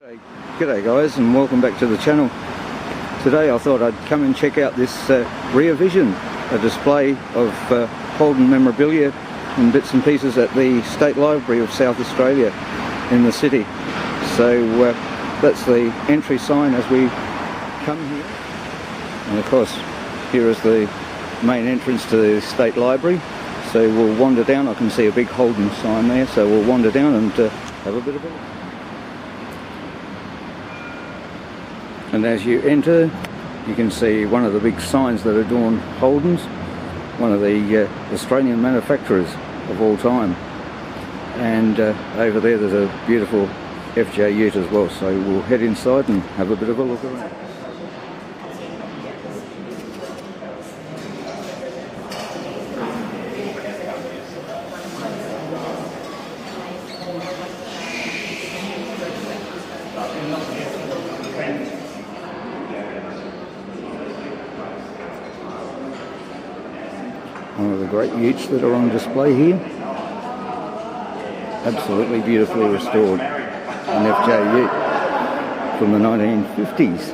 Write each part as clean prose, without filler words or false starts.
G'day guys, and welcome back to the channel. Today I thought I'd come and check out this rear vision, a display of Holden memorabilia and bits and pieces at the State Library of South Australia in the city. So that's the entry sign as we come here, and of course here is the main entrance to the State Library. So we'll wander down. I can see a big Holden sign there, so we'll wander down and have a bit of a look. And as you enter, you can see one of the big signs that adorn Holden's, one of the Australian manufacturers of all time. And over there there's a beautiful FJ ute as well, so we'll head inside and have a bit of a look around. One of the great utes that are on display here. Absolutely beautifully restored. An FJ ute from the 1950s.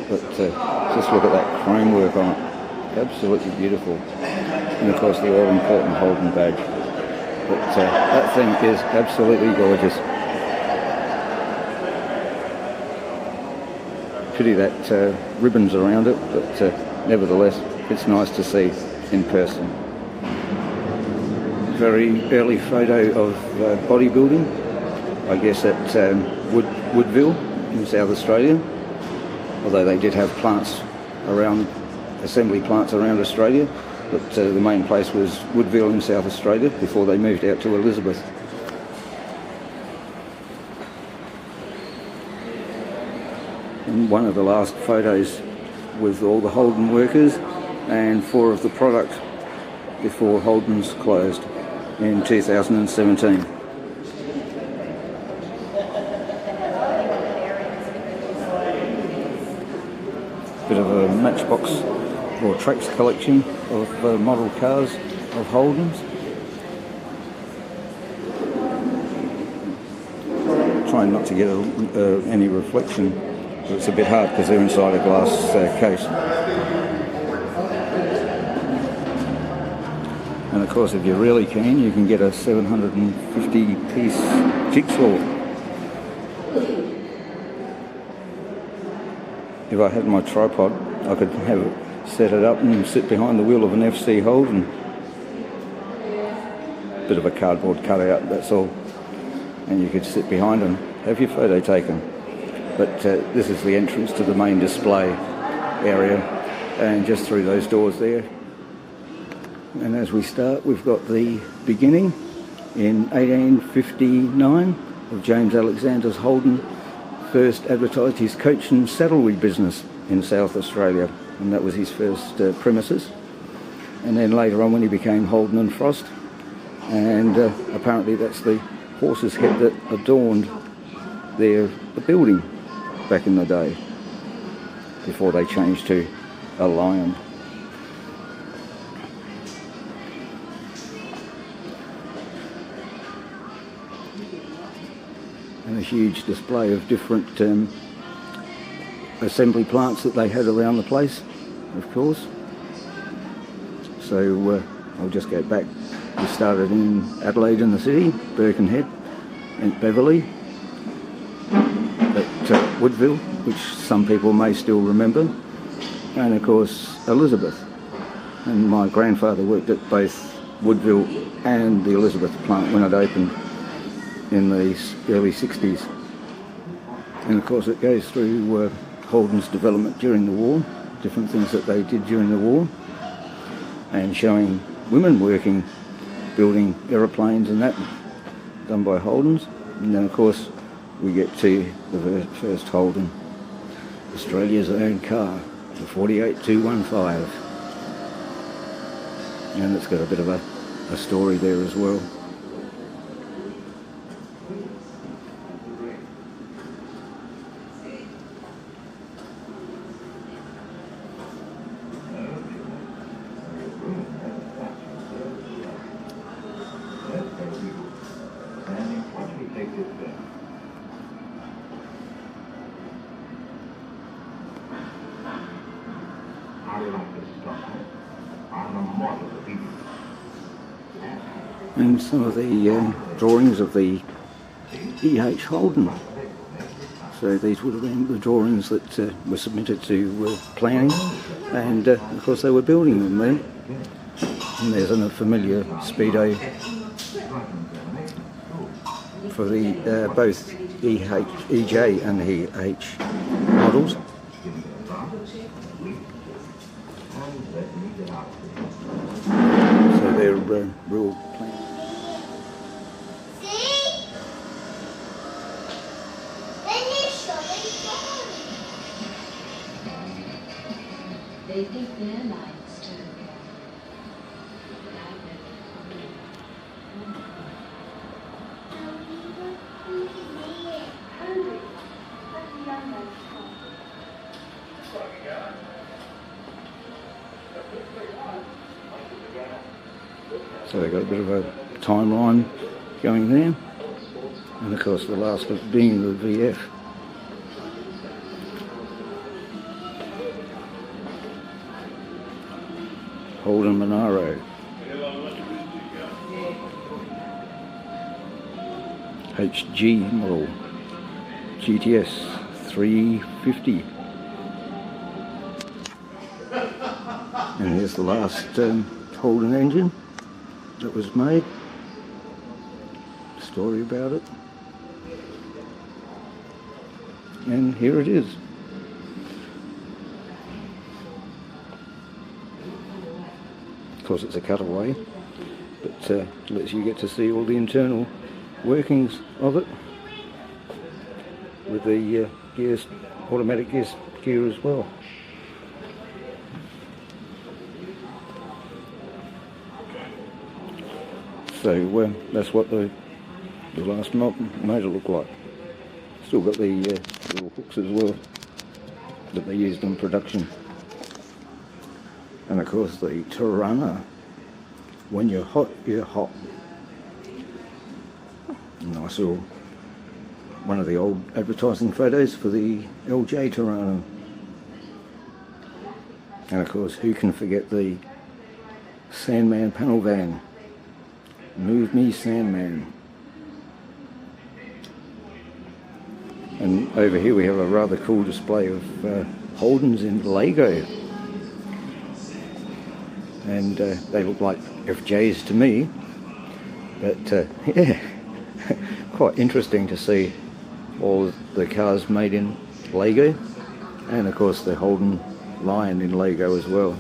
But just look at that framework on it. Absolutely beautiful. And of course the all-important Holden badge. But that thing is absolutely gorgeous. Pity that ribbons around it, but nevertheless it's nice to see in person. Very early photo of bodybuilding, I guess at Woodville in South Australia, although they did have plants around, assembly plants around Australia, but the main place was Woodville in South Australia before they moved out to Elizabeth. And one of the last photos with all the Holden workers and 4 of the product before Holden's closed in 2017. Bit of a matchbox or tracks collection of model cars of Holden's. Trying not to get any reflection. It's a bit hard because they're inside a glass case. And of course if you're really keen you can get a 750 piece jigsaw. If I had my tripod I could have it set it up and sit behind the wheel of an FC Holden. Bit of a cardboard cutout, that's all. And you could sit behind and have your photo taken. But this is the entrance to the main display area, and just through those doors there. And as we start, we've got the beginning in 1859 of James Alexander's Holden first advertised his coach and saddlery business in South Australia, and that was his first premises. And then later on when he became Holden and Frost, and apparently that's the horse's head that adorned the building back in the day, before they changed to a lion. And a huge display of different assembly plants that they had around the place, of course. So I'll just go back. We started in Adelaide in the city, Birkenhead and Beverley, at Woodville, which some people may still remember, and of course Elizabeth. And my grandfather worked at both Woodville and the Elizabeth plant when it opened in the early 60s. And of course it goes through Holden's development during the war, different things that they did during the war, and showing women working, building aeroplanes and that, done by Holden's. And then of course we get to the first Holden, Australia's own car, the 48215. And it's got a bit of a story there as well. and some of the drawings of the E.H. Holden. So these would have been the drawings that were submitted to planning, and of course they were building them then. And there's a familiar speedo for the both EJ and EH models. So they're real plain. They think their lives too. So they've got a bit of a timeline going there, and of course the last of being the VF. Holden Monaro, HG model, GTS 350, and here's the last Holden engine that was made. Story about it, and here it is. Of course it's a cutaway, but lets you get to see all the internal workings of it, with the gears, automatic gear as well. So that's what the last motor looked like. Still got the little hooks as well that they used in production. And of course the Tirana, when you're hot, you're hot. And I saw one of the old advertising photos for the LJ Tirana. And of course, who can forget the Sandman panel van? Move me, Sandman. And over here we have a rather cool display of Holdens in Lego. And they look like FJs to me. But yeah, quite interesting to see all the cars made in Lego. And of course the Holden Lion in Lego as well.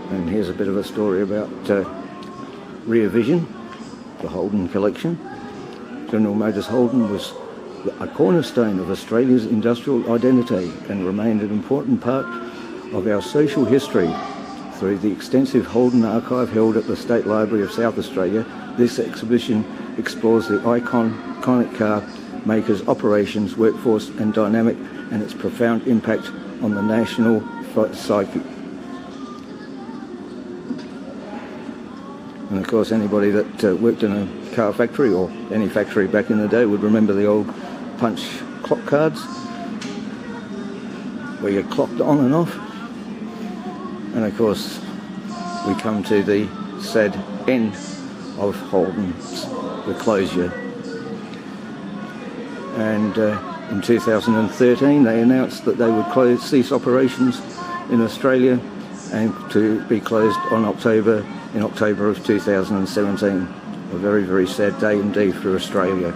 And here's a bit of a story about Rear Vision, the Holden collection. General Motors Holden was a cornerstone of Australia's industrial identity and remained an important part of our social history. Through the extensive Holden archive held at the State Library of South Australia, this exhibition explores the iconic car maker's operations, workforce and dynamic, and its profound impact on the national psyche. And of course anybody that worked in a car factory or any factory back in the day would remember the old punch clock cards where you clocked on and off. And of course we come to the sad end of Holden's, the closure. And in 2013 they announced that they would cease operations in Australia and to be closed in October of 2017. A very, very sad day indeed for Australia.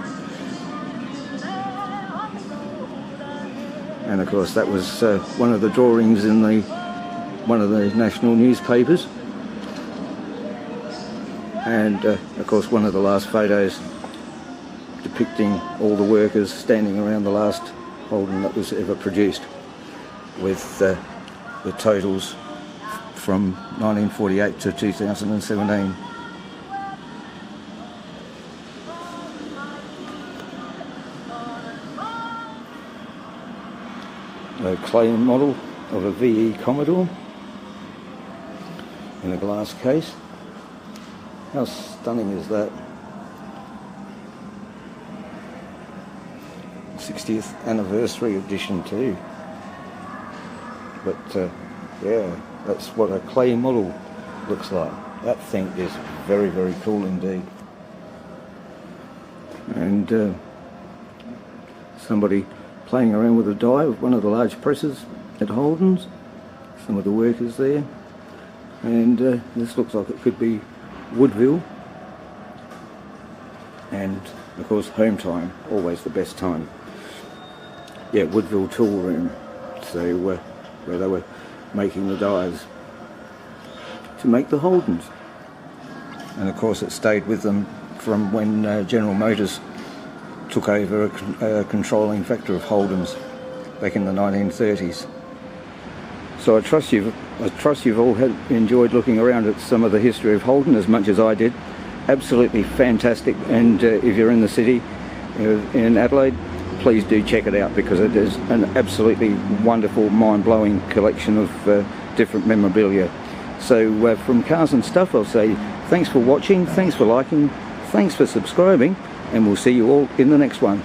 And of course that was one of the drawings in one of the national newspapers. And of course one of the last photos depicting all the workers standing around the last Holden that was ever produced, with the totals from 1948 to 2017. A clay model of a VE Commodore in a glass case. How stunning is that? 60th anniversary edition too. But yeah, that's what a clay model looks like. That thing is very, very cool indeed. And somebody playing around with a die with one of the large presses at Holden's. Some of the workers there. And this looks like it could be Woodville. And of course home time, always the best time. Yeah, Woodville tool room. So where they were making the dies to make the Holdens. And of course it stayed with them from when General Motors took over a controlling factor of Holdens back in the 1930s. So I trust you've all enjoyed looking around at some of the history of Holden as much as I did. Absolutely fantastic, and if you're in the city in Adelaide, please do check it out, because it is an absolutely wonderful, mind-blowing collection of different memorabilia. So from Cars and Stuff, I'll say thanks for watching, thanks for liking, thanks for subscribing, and we'll see you all in the next one.